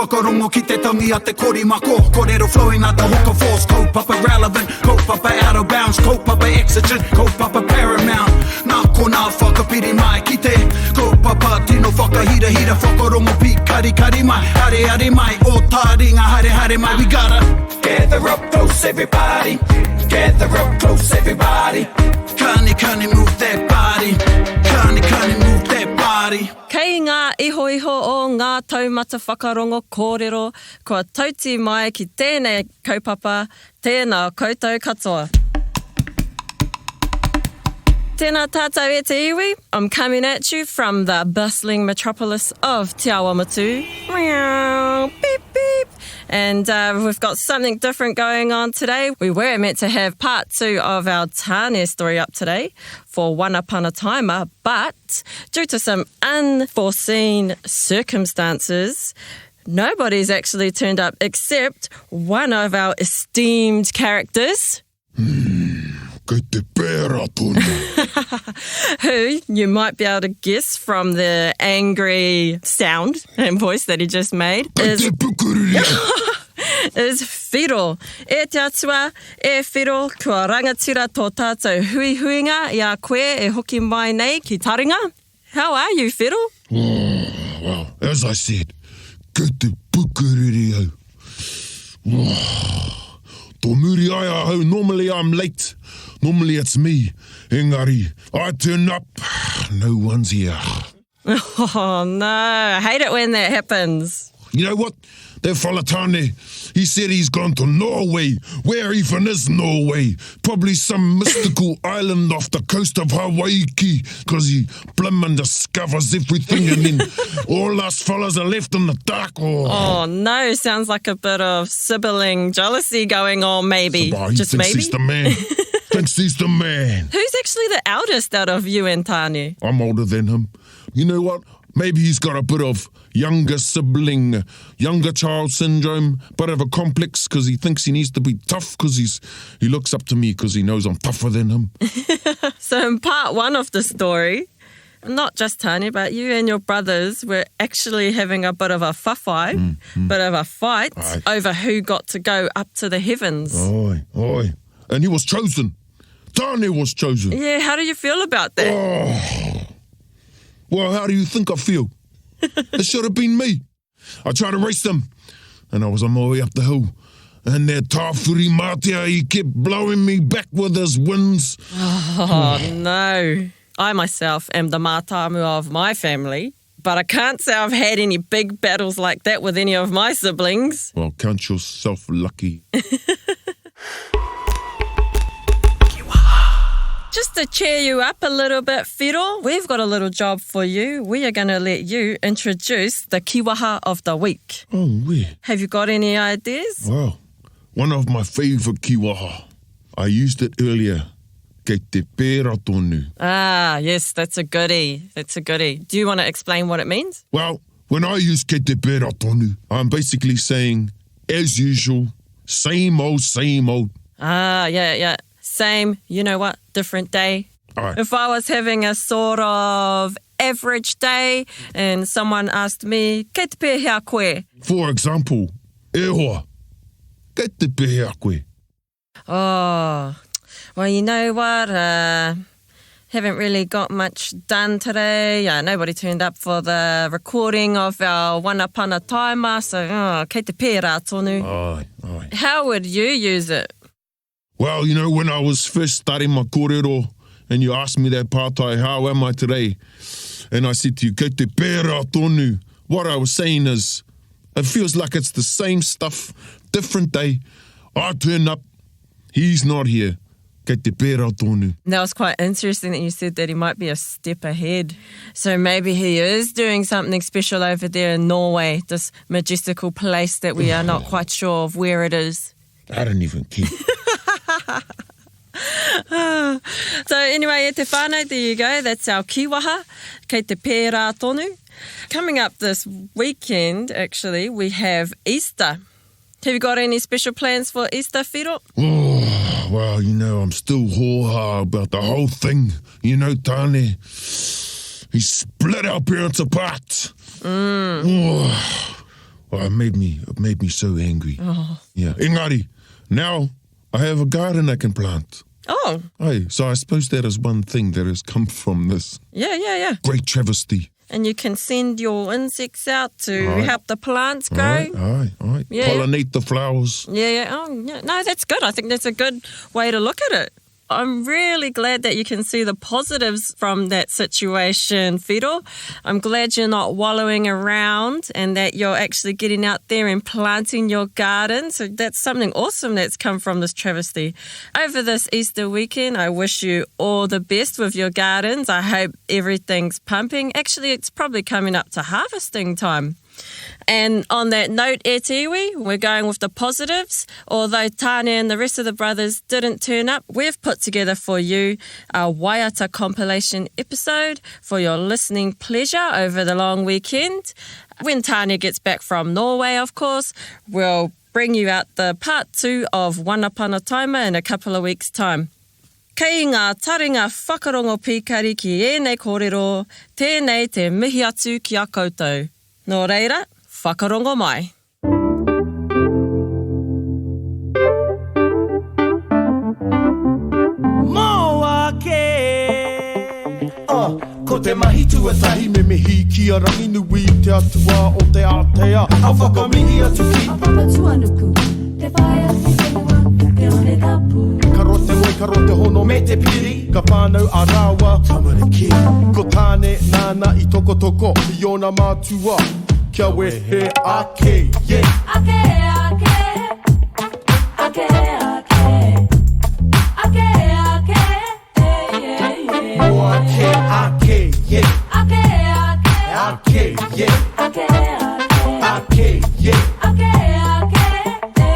whakarongo ki te tangi a te korimako. Kōrero flowing out the hook of force. Kaupapa relevant, kaupapa out of bounds, kaupapa exigent, kaupapa paramount. Nā kona whakapiri mai ki te kaupapa tino whakahira hira whakarongo pi kari kari mai. Hare hare mai, o Taringa hare hare mai. We gotta gather up close everybody, gather up close everybody. Kani move that body, kani move that body. Kei ngā iho o ngā taumata whakarongo kōrero, kua tauti mai ki tēnei kaupapa, tēnā koutou katoa. Tēnā tātou e te iwi. I'm coming at you from the bustling metropolis of Te Awamatu. Meow, beep, beep. And we've got something different going on today. We were meant to have part 2 of our Tāne story up today for One Upon a Timer, but due to some unforeseen circumstances, nobody's actually turned up except one of our esteemed characters. Kei te pēra tonu. Who you might be able to guess from the angry sound and voice that he just made is Whiro. E te atua, e Whiro, kua rangatira tō tātou huihuinga i a koe e hoki mai nei ki Taringa. How are you, Whiro? Well, as I said, kei te pukuriri au. Tō muri ai a hau, normally I'm late. Normally it's me. Engari, I turn up, no one's here. Oh no, I hate it when that happens. You know what? That fella Tāne, he said he's gone to Norway. Where even is Norway? Probably some mystical island off the coast of Hawaii, because he bloomin' discovers everything and then all us fellas are left in the dark. Oh no, sounds like a bit of sibling jealousy going on maybe. So, just maybe. He's the man. Thinks he's the man. Who's actually the eldest out of you and Tāne? I'm older than him. You know what? Maybe he's got a bit of younger sibling, younger child syndrome, bit of a complex because he thinks he needs to be tough because he looks up to me because he knows I'm tougher than him. So in part 1 of the story, not just Tāne, but you and your brothers were actually having a bit of a whawhai, bit of a fight over who got to go up to the heavens. Oi. And he was chosen. Tāne was chosen. Yeah, how do you feel about that? Oh. Well, how do you think I feel? It should have been me. I tried to race them, and I was on my way up the hill. And that tāwhiri mātea, he kept blowing me back with his winds. Oh, no. I myself am the mātāmu of my family, but I can't say I've had any big battles like that with any of my siblings. Well, count yourself lucky. Just to cheer you up a little bit, Whiro, we've got a little job for you. We are going to let you introduce the kiwaha of the week. Oh, where? Have you got any ideas? Well, one of my favourite kiwaha. I used it earlier. Kei te pēra tonu. Ah, yes, that's a goodie. Do you want to explain what it means? Well, when I use kei te pēra tonu, I'm basically saying, as usual, same old. Ah, yeah. Same, you know what, different day. Right. If I was having a sort of average day and someone asked me, kei te pēhea koe? For example, e hoa, kei te pēhea koe? Oh, well, you know what, haven't really got much done today. Nobody turned up for the recording of our One Upon a Timer, so kei te pēra tonu. Aye. How would you use it? Well, you know, when I was first starting my kōrero and you asked me that pātai, how am I today? And I said to you, kei te pēra tonu. What I was saying is, it feels like it's the same stuff, different day. I turn up, he's not here. Kei te pēra tonu. That was quite interesting that you said that he might be a step ahead. So maybe he is doing something special over there in Norway, this majestical place that we are not quite sure of where it is. I don't even care. So anyway, e te whānau, there you go. That's our kiwaha, kei te pēra tonu. Coming up this weekend, actually, we have Easter. Have you got any special plans for Easter, Whiro? Oh, well, you know, I'm still hoha about the whole thing. You know, Tāne, he split our parents apart. Oh, Oh, it made me so angry. Oh. Yeah. Engari, now I have a garden I can plant. Oh. Hey, so I suppose that is one thing that has come from this Yeah. great travesty. And you can send your insects out to Aye. help the plants grow. Aye. Yeah. Pollinate the flowers. Yeah. Oh, yeah. No, that's good. I think that's a good way to look at it. I'm really glad that you can see the positives from that situation, Fido. I'm glad you're not wallowing around and that you're actually getting out there and planting your garden. So that's something awesome that's come from this travesty. Over this Easter weekend, I wish you all the best with your gardens. I hope everything's pumping. Actually, it's probably coming up to harvesting time. And on that note, e tiwi, we're going with the positives. Although Tane and the rest of the brothers didn't turn up, we've put together for you a Waiata compilation episode for your listening pleasure over the long weekend. When Tane gets back from Norway, of course, we'll bring you out the part 2 of One Upon a Timer in a couple of weeks' time. Kei ngā taringa whakarongo pikari ki ēnei kōrero, tēnei te mihi atu ki a koutou. Nō reira, whakarongo mai. Ko te mahi tuatahi me mihi ki a rangi nui te atua o te Aotea. A whakamihi atu ki Papatuanuku, te whae a te whenua, te one tapu. Karo te moi, karo te hono me te piri. Ka whānau a rāua tamariki. Ko tāne nāna i toko toko i ona mātua. Kia we he ake, yeah. Ake, ake, ake, ake, ake, ake, yeah, yeah. O ake, ake, yeah. Ake, ake, Ake, yeah. ake, ake, Ake, yeah. ake, ake,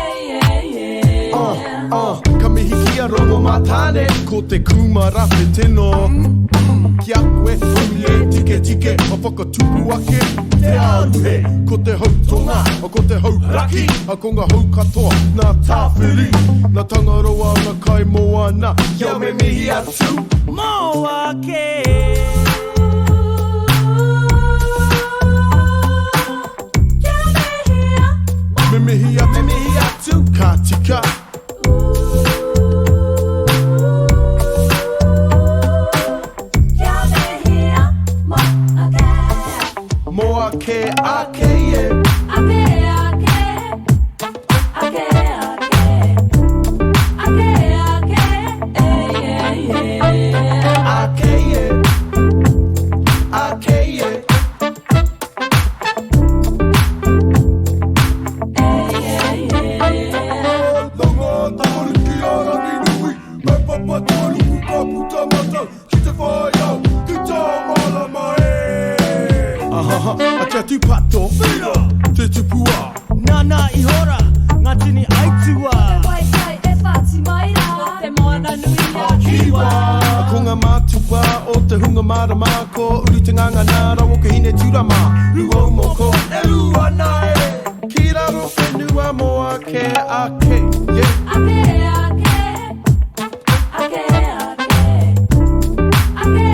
yeah. Ka mihi kia rongo mātāne, ko te kumarape tino. Kia koe, hoi tike tike, a whakatupu ake, te aruhe. Ko te hautonga, a ko te hauraki, a ko ngā hau katoa, nā tāwhiri. Nā tangaroa, ngā kai moana, kia me mihi atu. Mō ake. Me mihi atu, ka tika. Mo ake, ake, yeah. Ake, ake, ake, ake, ake, yeah. Ake, yeah. Ake, yeah. Longo tolu ki ora ni nui, me papa tolu ku kaputa mata, ki te whaia, ki tā mala mai. A te atu pato, whira, te tupua. Nana i hora, ngā tini aitua. Wai kai e whāti mai rā, te moana nui a kiwa. A ko ngā mātua o te hunga marama, ko uri te nganga nāra o ka hine turama. Ruo moko, e rua nai. Ki raro whenua mo ake, ake, yeah. Ake, ake, ake, ake, ake, yeah. Ake,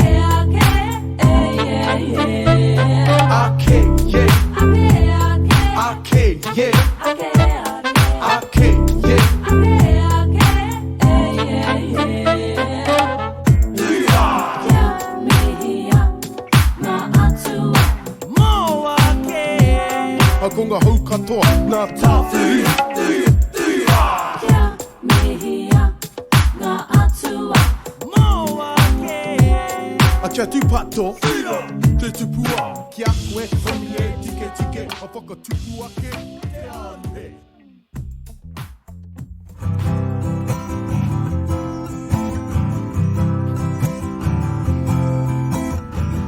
yeah. Ake, Ake, yeah. ake, Ake, yeah. A ko ngā hau katoa, nā tāwhiri. A te atu pato, te tupua. Kia koe, honi e tike tike, a whakatupu ake, te aruhe.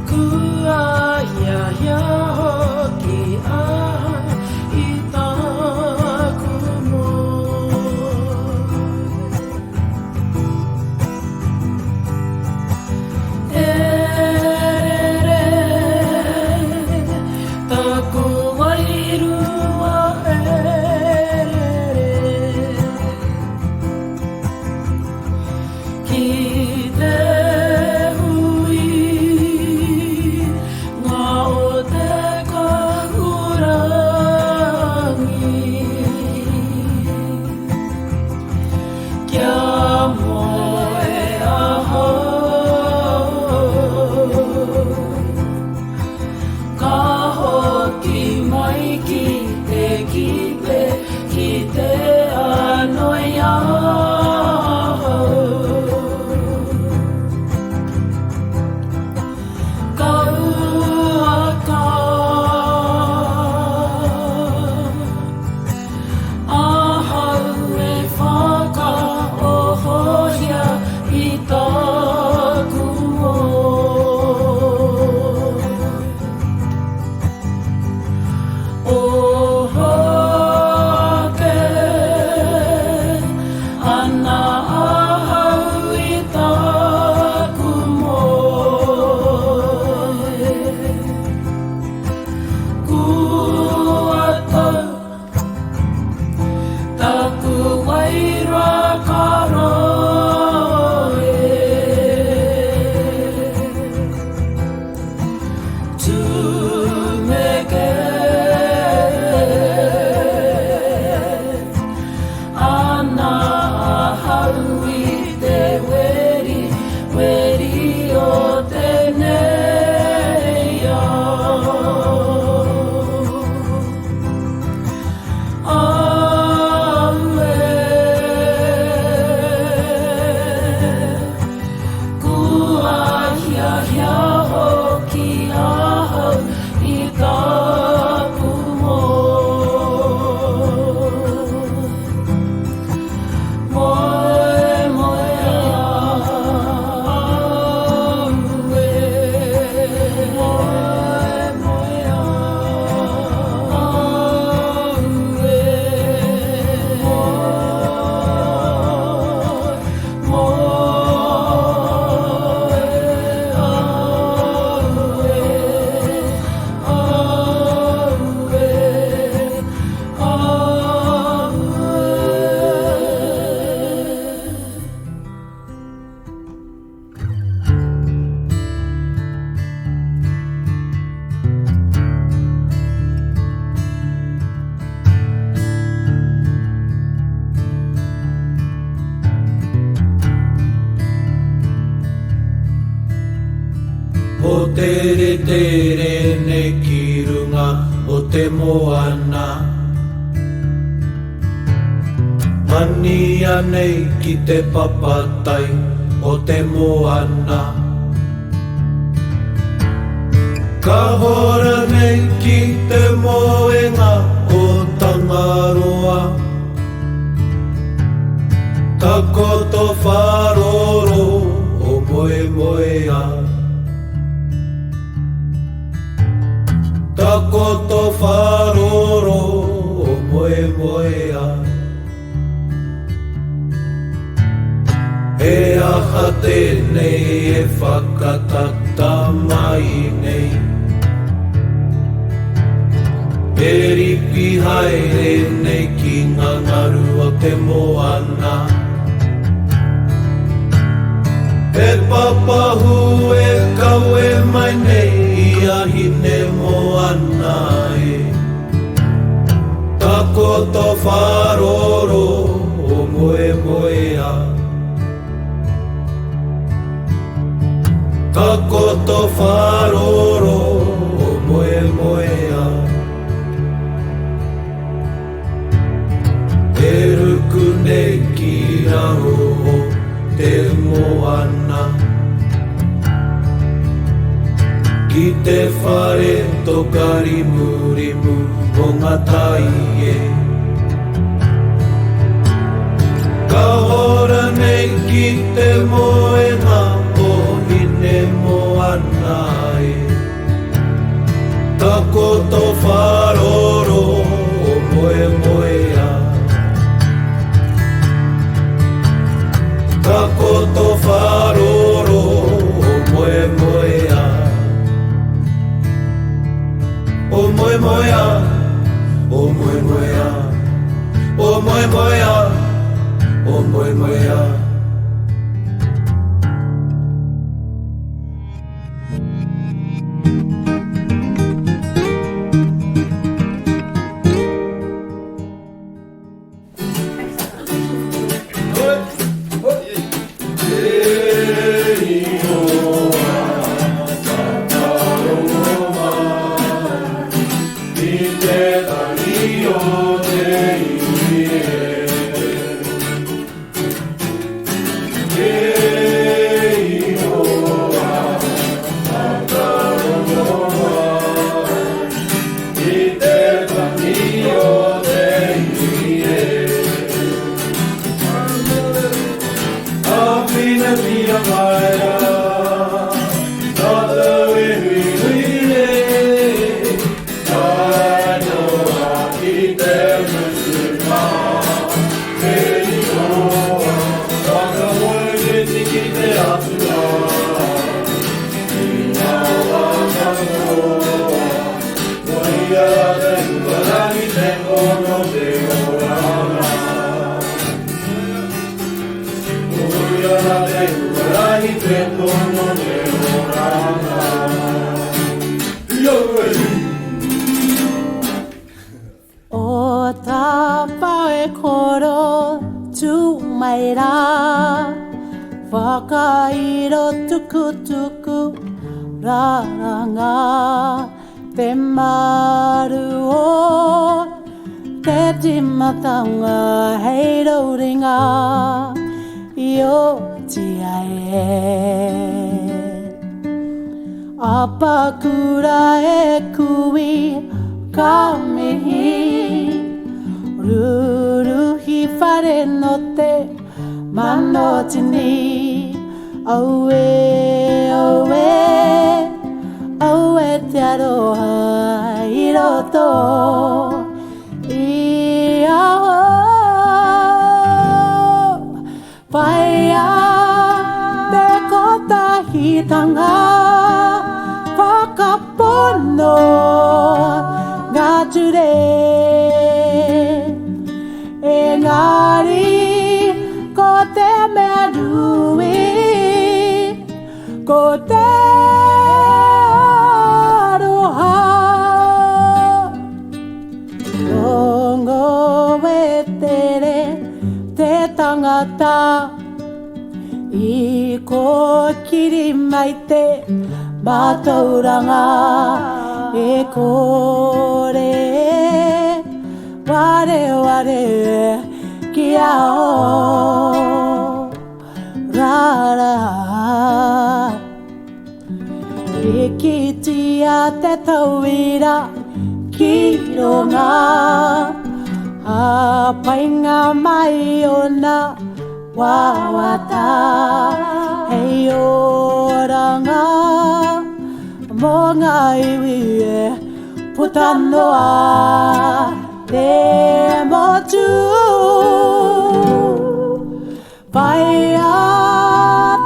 Kua ia ia hoki a i tāku moe. E re, tāku wairua tere nei ki runga o te moana. Mania nei ki te papatai o te moana. Ka hora nei ki te moenga o Tangaroa. Ka koto wharoro o moe moea. Ka koto wharoro o moe moea. E aha tēnei e whakatata mai nei. E ripi haere nei ki ngā ngaru o te moana. E papahu e kaue mai nei I ahine moana e. Ka koto wharoro o moe moea. Ka koto wharoro o moe moea. E ruku nei ki raro o te moana. Ki te whare toka rimu rimu o ngā tai e. Ka hora nei ki te moenga o hine moana e. Ka koto wharoro o moe moea. Ka koto wharoro o moe moea. O moe moea, o moe moea, o moe moea, o moe moea. O tā pae koro tū mai rā, whakairo tuku tuku rāranga, te maru o te timatanga hei rauringa I o tia e. Apakura e kui ka mihi, ruruhi whare no te manotini. Aue, aue, aue te aroha I roto I aho. Paia te kotahitanga whakapono ngā ture. Engari ko te merui, ko te aroha. Rongo e tere te tangata I ko kiri mai te Mātauranga e kore Ware ware ki ao Rara E kitia te tauira ki ronga A painga mai ona Waiata Hei oranga Mo ngā iwi e Putanoa Te motu Pai a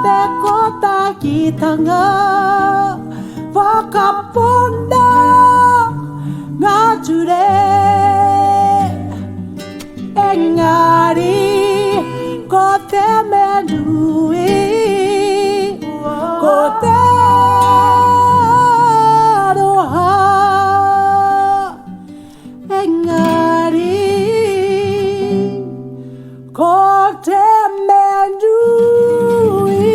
te kotakitanga Whakaponda Ngā ture Engari Ko te menui Ko te aroha Engari Ko te menui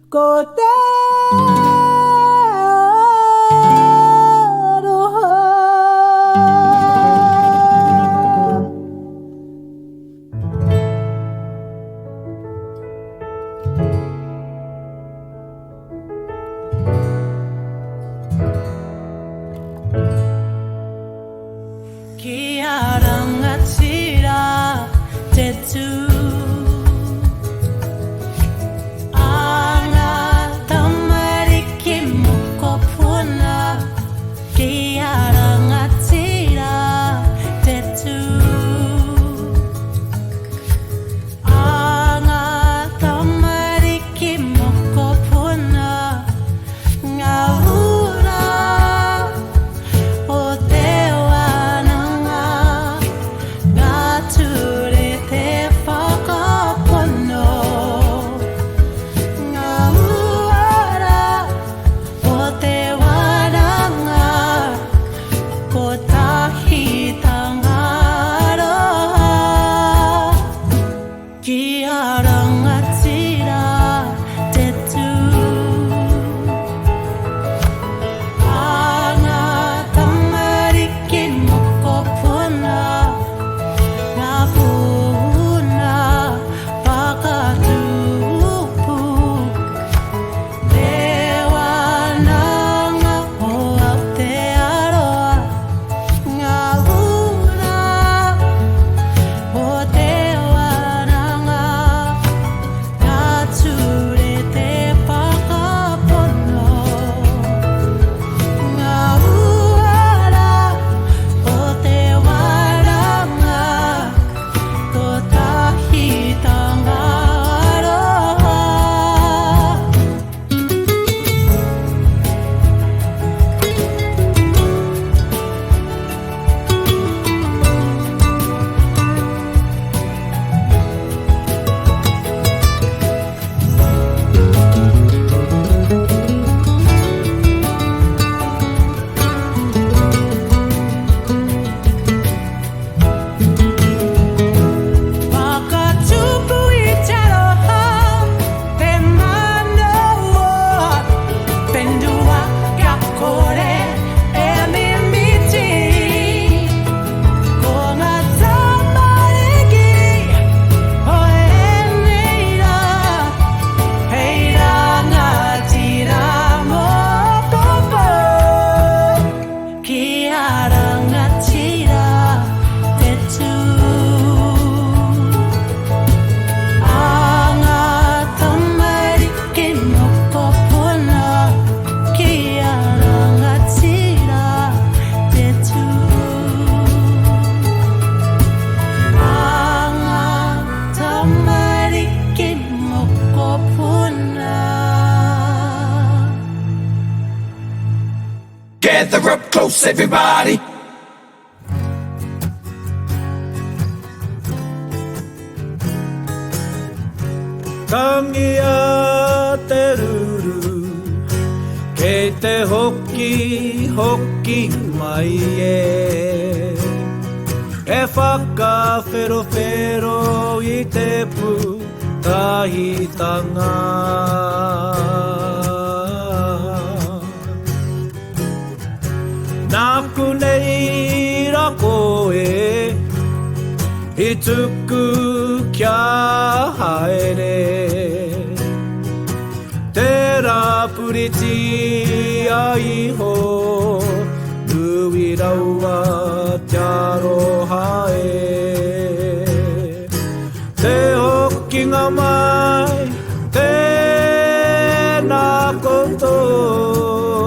Ko te Kia rangatira te tū Anga tamariki moko puna Kia rangatira te tū Anga tamariki moko puna Ngā ura o te wananga Ngā ture te whakapono Ngā ura o te wananga Ko tahi tangaroha Kia rangatira te tū Anga tamariki moko puna Ngā puna whakatupu Te wananga o Aotearoa Ngā ura o te wananga Ngā ture te whakapono Ngā ura o te waranga Ko tahi tangaroha Whakatupu I te roha Te manaua Pendua kia kore E mimiti Ko ngā tamariki O e neira Hei rangatira mō popo Kia rangatira te tū Anga tamariki moko puna Kia rangatira te tū Anga tamariki moko puna Gather up close, everybody. Tangi a te ruru Kei te hoki, hoki mai e E whakawhero whero I te pū tahitanga Naku nei ra koe I tuku kia haere Te rapuriti ai ho Nui raua te aroha e Te hokinga mai Tēnā koutou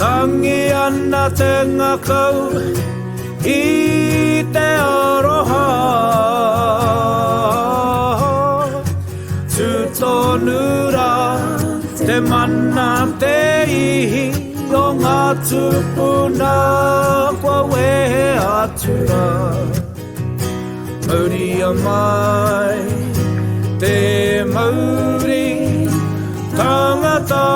Tangi ana te ngakau I te aroha Tutonura te mana te ihi O ngā tupuna kua wehe atura Mauri a mai te mauri tangata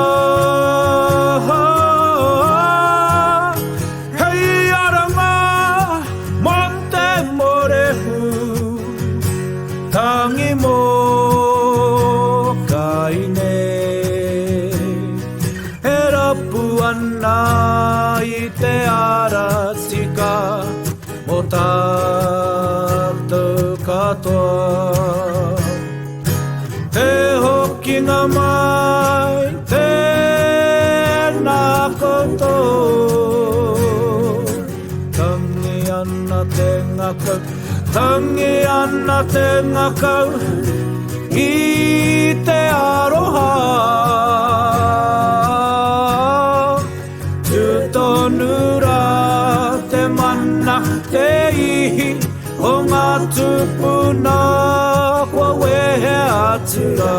Tangi mo kaine E rapu ana I te ara tika Mo tātou katoa Te hokinga mai Tēnā koutou Tangi ana te ngakau Tangi ana te ngakau I te aroha Tutonura te mana te ihi O ngā tupuna kua wehe atura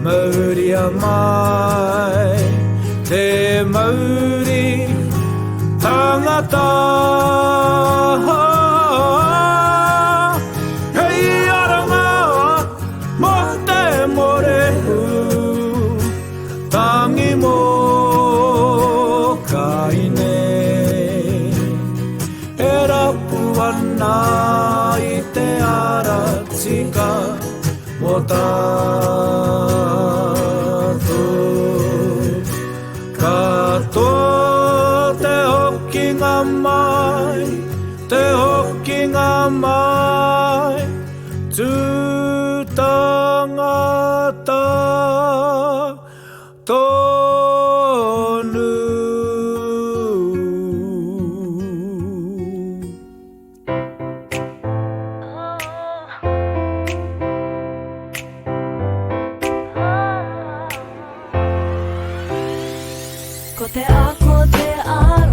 Mauri a mai te mauri tangata Tangi mo kaine E rapu ana I te ara tika Mo tātou katoa Te hokinga mai Te hokinga mai Tu tangata tonu Ko te a, ko te aro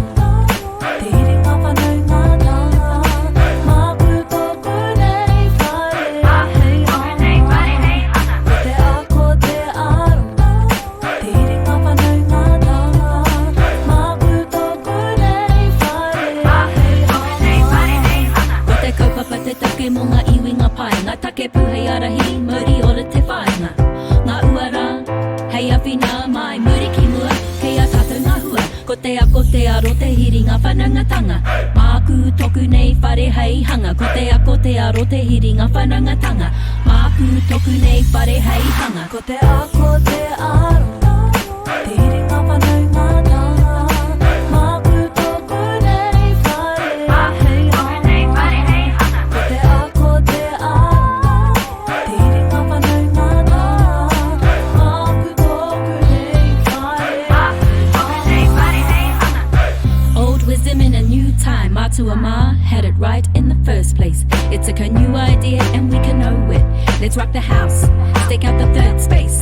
Te hiri ngā whanau ngā tanga Māku tōku nei whare Hei ana Ko te a, ko te aro Te hiri ngā whanau ngā tanga Māku tōku nei whare Hei ana Ko te kaupapa te take mo ngā iwi ngā pai Ngā take puhei arahi, muri ora te whainga Ngā uara, hei awhina mai muri ki mua Kei a tātou ngā hua Ko te a, ko te aro, te hiri ngā whanangatanga Māku toku nei whare hei hanga Ko te a, ko te aro, te hiri ngā whanangatanga Māku toku nei whare hei hanga Ko te a, ko te aro Te hiri ngā whanau ngā tanga Māku tōku nei whare Hei ana Ko te a, ko te aro Te hiri ngā whanau ngā tanga Māku tōku nei whare Old wisdom in a new time Matua Ma had it right in the first place It's a new idea and we can know it Let's rock the house, stake out the third space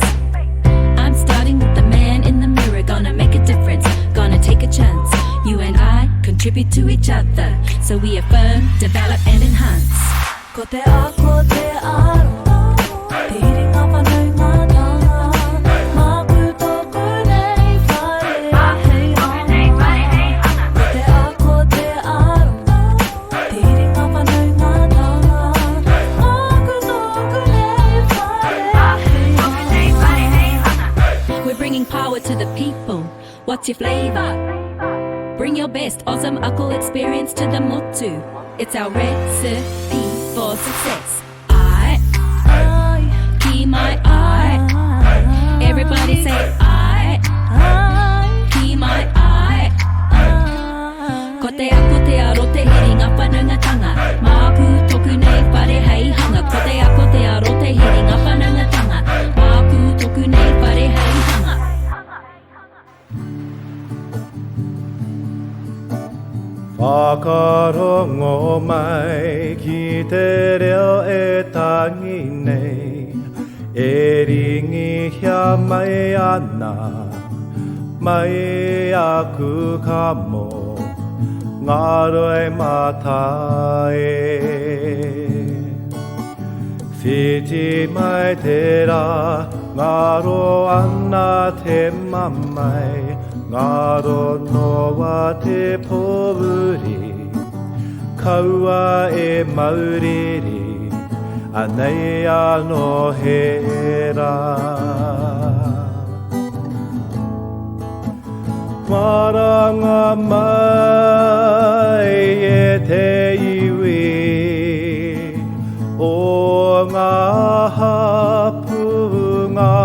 I'm starting with the man in the mirror Gonna make a difference, gonna take a chance You and I contribute to each other So we affirm, develop and enhance Ko te a, ko te aro Te hiri ngā whanau ngā tanga Māku tōku nei whare Hei ana Ko te a, ko te aro Te hiri ngā whanau ngā tanga Māku tōku nei whare We're bringing power to the people What's your flavor? Bring your best awesome ako experience to the motu It's our recipe for success. I keep my eye. Everybody say I keep my eye. Ko te aro te heringa whanangatanga. Māpu toku nei whare hei hanga. Ko te aro te heringa whanangatanga. Māpu toku nei whare hei hanga. Whakarongo mai ki te reo e tangi nei. E ringi hia mai ana, mai aku ka mo, ngā roe mātai. Whiti mai te rā, ngā ro ana te mamai, ngā ro noa te pōuri, kaua e mauriri, anei anō he rā. Maranga mai e te iwi, o ngā hapu ngā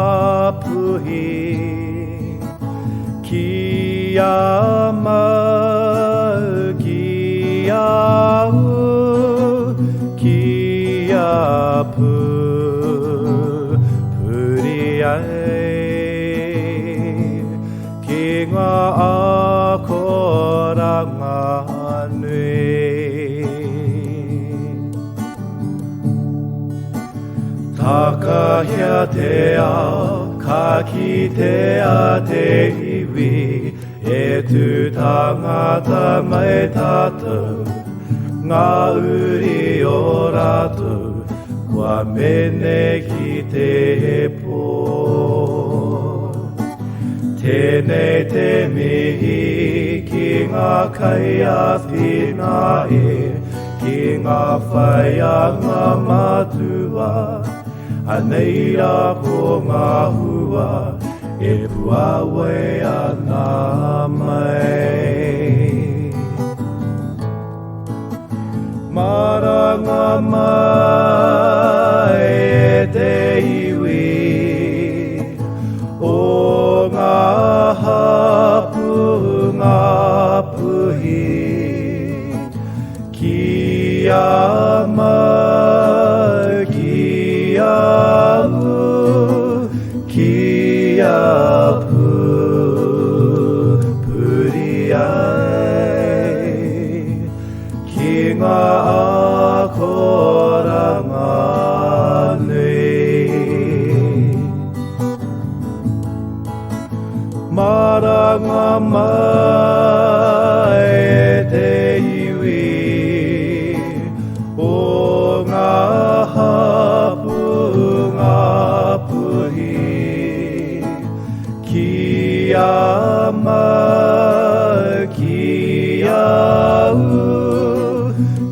puhi, ki a mau, ki a u, ki a pu, puri ai, ki ngā akoranga nui. Takahia te ao, ka kitea te iwi, e tu tangata mai tātou, ngā uri o rātou, kua mene ki te pō. Tēnei te mihi ki ngā kai a whina e, ki ngā whaianga matua, anei rā ko ngā hua, e puawe ana mai. Maranga mai e te iwi, o ngā hapu ngā puhi, ki a mau, ki a u, ki a pu, puri ai, ki ngā akoranga nui. Maranga mai e te iwi, o ngā hapu ngā puhi, ki a mau, ki a u,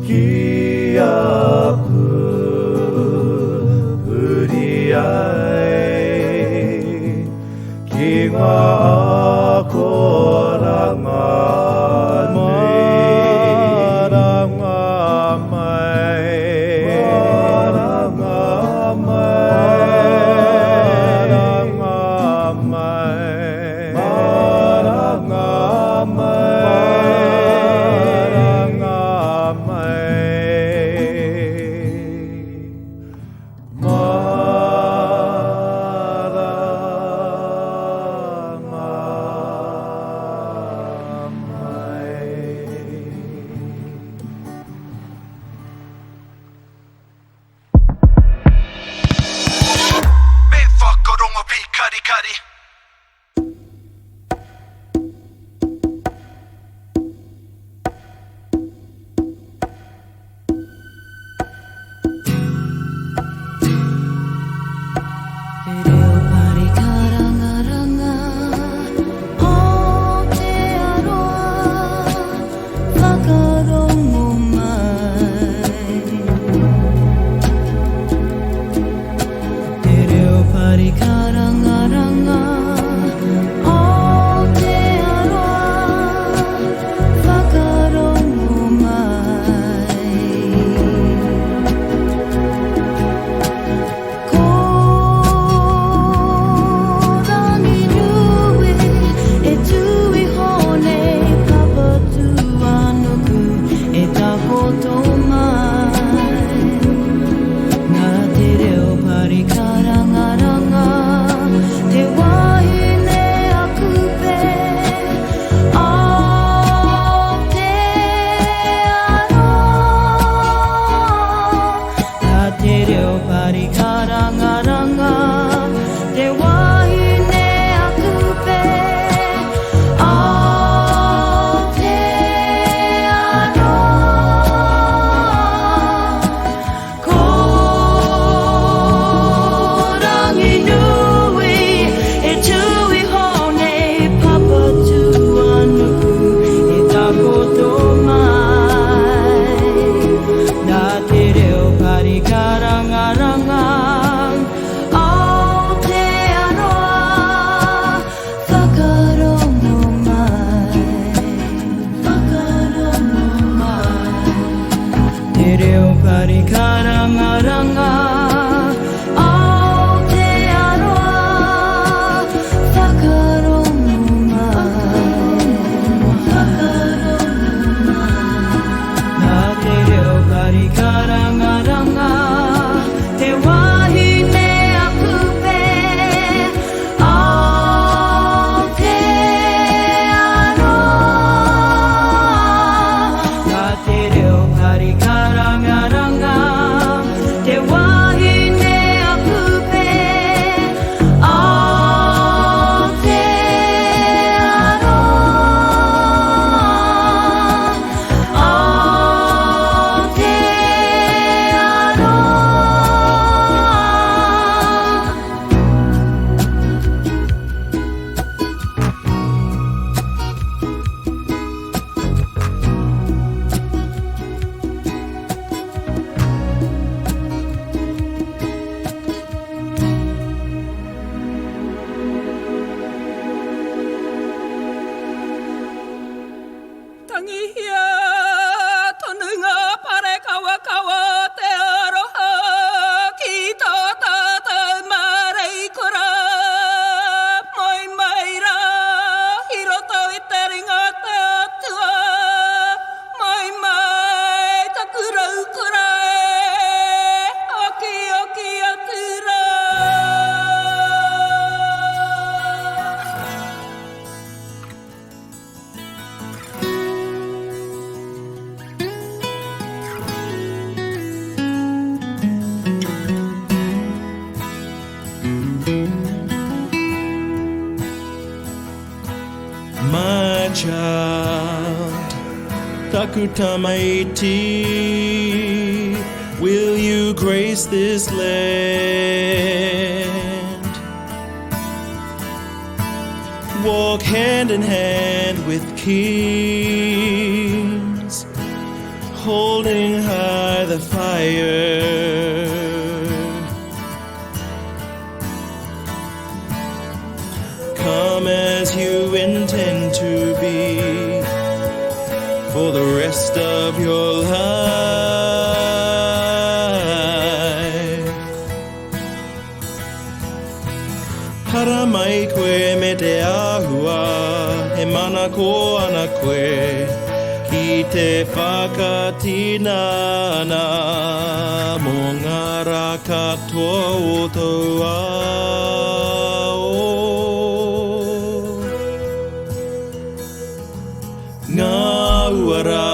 ki a pu, puri ai, ki ngā akoranga nui. Maranga mai, maranga mai, maranga mai, maranga mai, maranga my child, Takutamaiti, will you grace this land? Walk hand in hand with kings, holding high the fire. Come as you intend to be for the rest of your life. Haramai koe me te ahua, he mana ko ana koe, ki te whakatinana mō ngā rā katoa o tau ao. Ngā uara,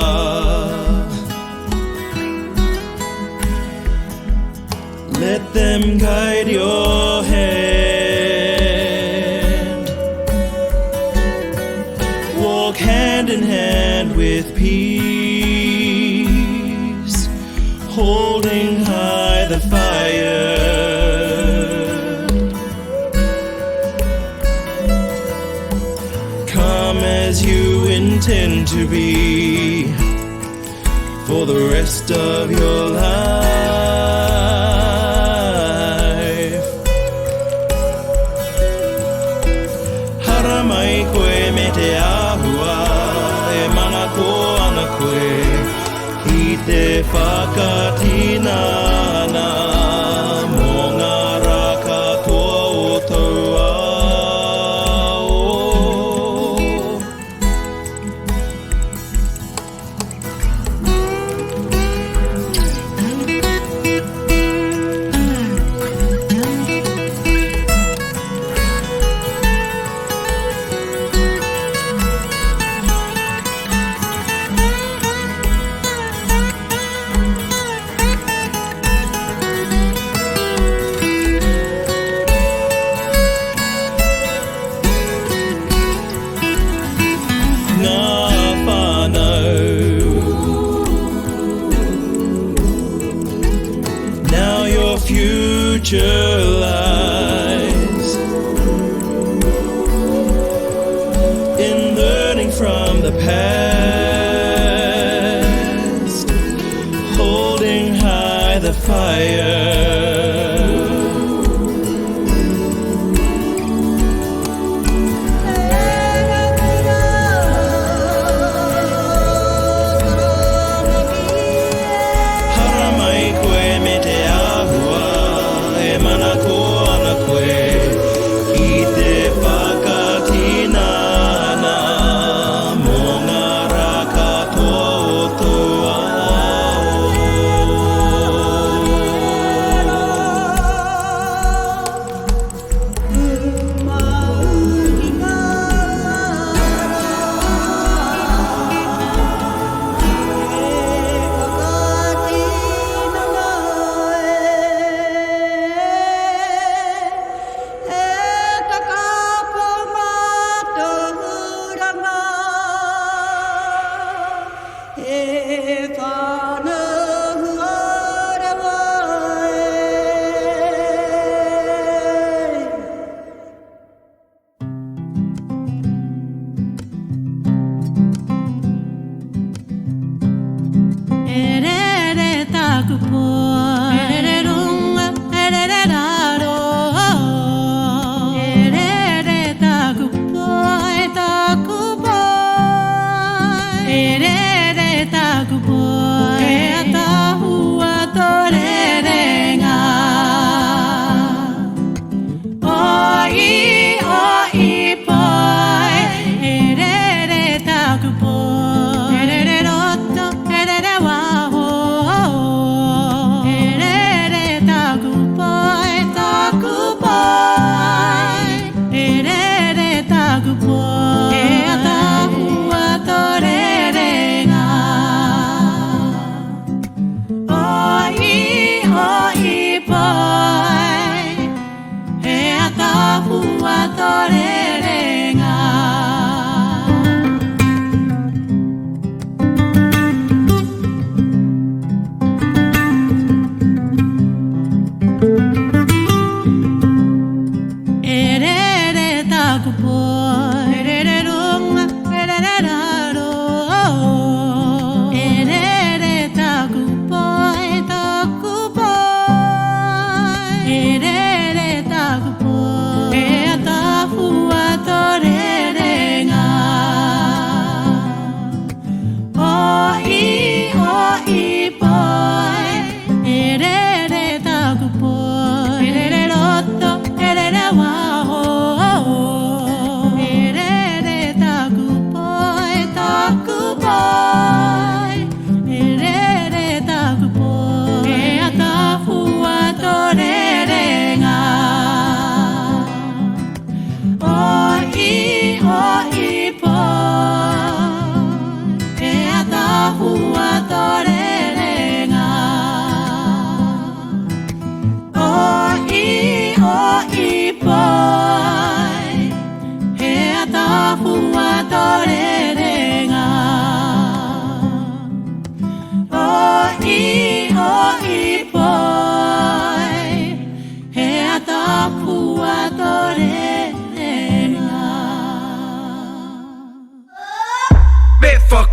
let them guide your hand. Walk hand in hand with peace, holding high the fire. Come as you intend to be for the rest of your life. Haramai koe me te ahua, e mana ko ana koe, ki te whakatinana mō ngā rā katoa o tau ao. Now your future lies in learning from the past, holding high the fire.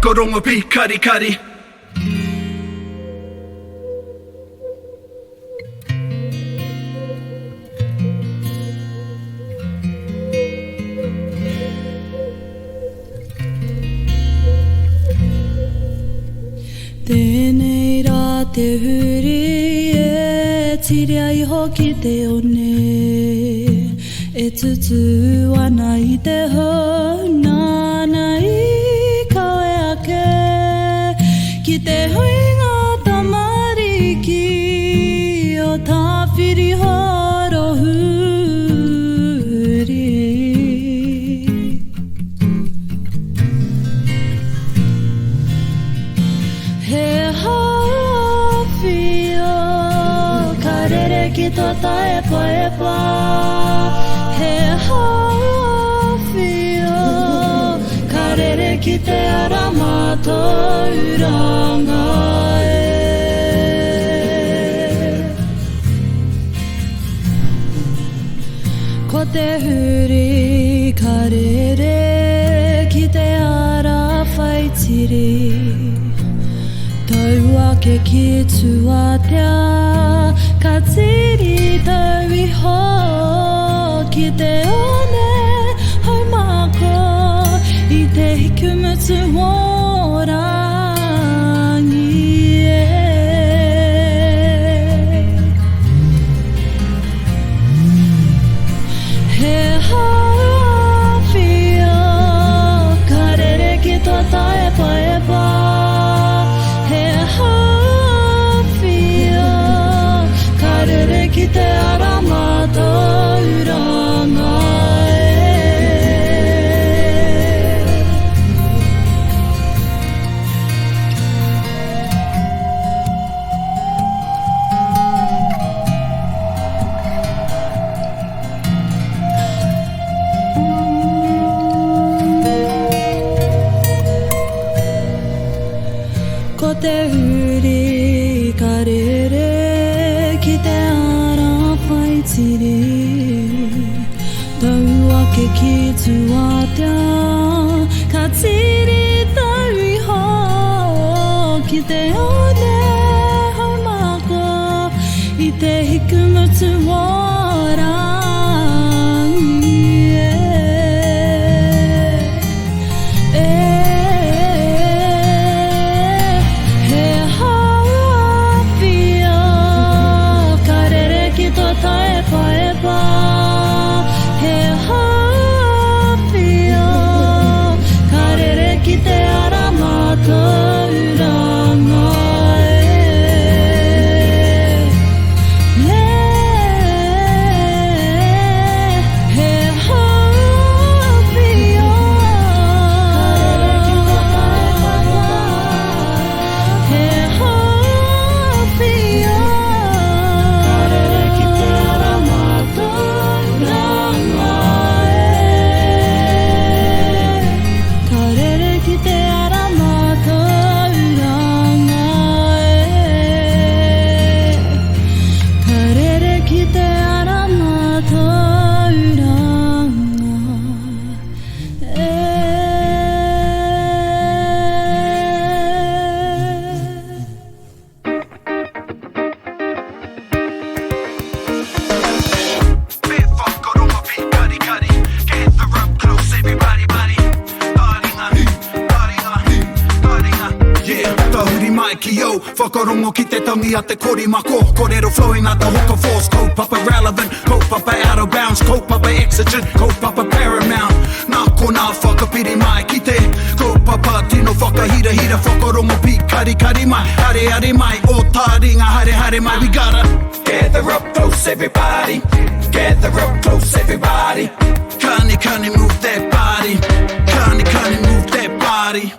whakarongo pi kari kari. Tēnei rā te huri e tiri ai hoki te one e tutu ana i te hau nāna i kawe ake ki te huinga tamariki o tā whiri horo huri. He hawhio ka rere ki tō taepa epa. He hawhio ka rere ki te ara mātauranga e. Ko te huri ka rere ki te ara whaitiri. Tau ake ki tuatea, ka tiri tau iho ki te one haumako i te hikumutu morangi e. He hawhio ka rere ki tō taepa epa. Ki te ara mātauranga e. Ko te huri ka rere ki te tiri tau ake ki tuatea ka tiri tau iho ki te one haumako i te hikumutu morangi e. He hawhio ka rere ki tō taepa epa. He hawhio ka rere ki te ara mātauranga e. He hawhio he hawhio Whakarongo ki te tangi a te korimako. Kōrero flowing out the hooker force. Kaupapa relevant, kaupapa out of bounds. Kaupapa exigent, kaupapa paramount. Nā kona whakapiri mai ki te kaupapa tino whakahira hira. Whakarongo pi kari kari mai. Hare hare mai, o Taringa hare hare mai. We gotta gather up close everybody. Gather up close everybody. Kani kani move that body. Kani kani move that body.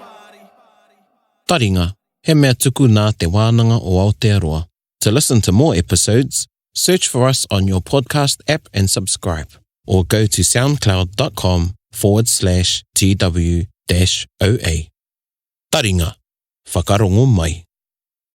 Taringa, he mea tuku nā te wānanga o Aotearoa. To listen to more episodes, search for us on your podcast app and subscribe, or go to soundcloud.com/TW-OA. Taringa, whakarongo mai.